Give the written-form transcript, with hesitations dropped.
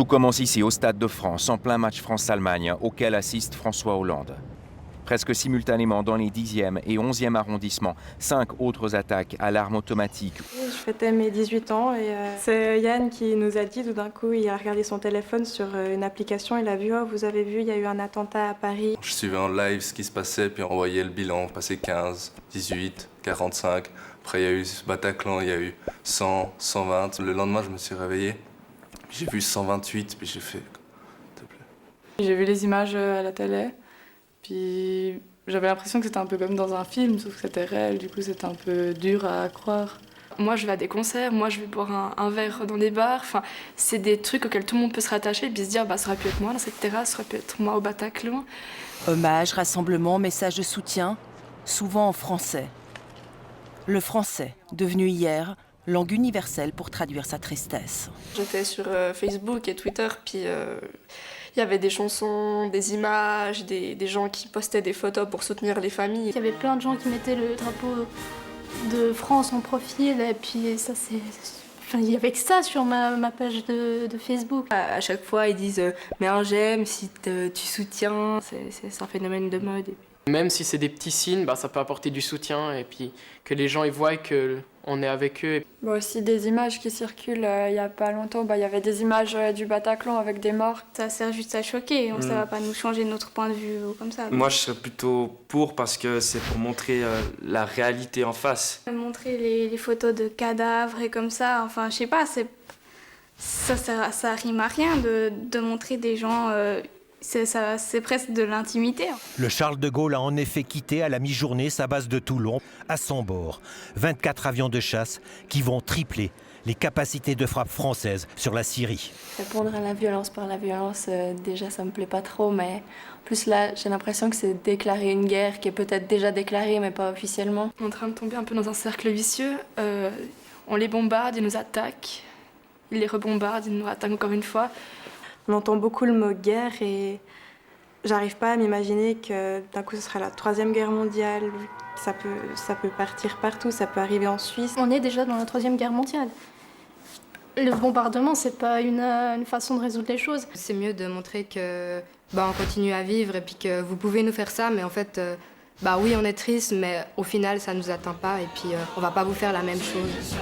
Tout commence ici, au Stade de France, en plein match France-Allemagne, auquel assiste François Hollande. Presque simultanément, dans les 10e et 11e arrondissements, 5 autres attaques à l'arme automatique. Je fêtais mes 18 ans et c'est Yann qui nous a dit, tout d'un coup, il a regardé son téléphone sur une application, il a vu, oh, vous avez vu, il y a eu un attentat à Paris. Je suivais en live ce qui se passait, puis on voyait le bilan, passer 15, 18, 45. Après, il y a eu ce Bataclan, il y a eu 100, 120. Le lendemain, je me suis réveillé, j'ai vu 128, puis j'ai fait, s'il te plaît. J'ai vu les images à la télé, puis j'avais l'impression que c'était un peu comme dans un film, sauf que c'était réel, du coup c'était un peu dur à croire. Moi je vais à des concerts, moi je vais boire un verre dans des bars, enfin, c'est des trucs auxquels tout le monde peut se rattacher et puis se dire bah, ça aurait pu être moi dans cette terrasse, ça aurait pu être moi au Bataclan. Hommage, rassemblement, message de soutien, souvent en français. Le français, devenu hier langue universelle pour traduire sa tristesse. J'étais sur Facebook et Twitter, puis il y avait des chansons, des images, des gens qui postaient des photos pour soutenir les familles. Il y avait plein de gens qui mettaient le drapeau de France en profil, et puis ça c'est... Enfin, il y avait que ça sur ma page de Facebook. À chaque fois, ils disent « mets un j'aime si tu soutiens », c'est un phénomène de mode. Même si c'est des petits signes, ça peut apporter du soutien et puis que les gens ils voient qu'on est avec eux. Aussi des images qui circulent il y a pas longtemps, il y avait des images du Bataclan avec des morts. Ça sert juste à choquer, ça va pas nous changer notre point de vue ou comme ça. Moi je serais plutôt pour parce que c'est pour montrer la réalité en face. Montrer les photos de cadavres et comme ça, enfin je sais pas, ça rime à rien de montrer des gens... C'est presque de l'intimité. Le Charles de Gaulle a en effet quitté à la mi-journée sa base de Toulon à son bord. 24 avions de chasse qui vont tripler les capacités de frappe françaises sur la Syrie. Répondre à la violence par la violence, déjà ça me plaît pas trop, mais en plus là j'ai l'impression que c'est déclarer une guerre qui est peut-être déjà déclarée mais pas officiellement. On est en train de tomber un peu dans un cercle vicieux. On les bombarde, ils nous attaquent. Ils les rebombardent, ils nous attaquent encore une fois. On entend beaucoup le mot guerre et j'arrive pas à m'imaginer que d'un coup ce sera la 3e guerre mondiale. Ça peut partir partout, ça peut arriver en Suisse. On est déjà dans la 3e guerre mondiale. Le bombardement, c'est pas une façon de résoudre les choses. C'est mieux de montrer que on continue à vivre et puis que vous pouvez nous faire ça, mais en fait, oui, on est triste, mais au final, ça nous atteint pas et puis on va pas vous faire la même chose.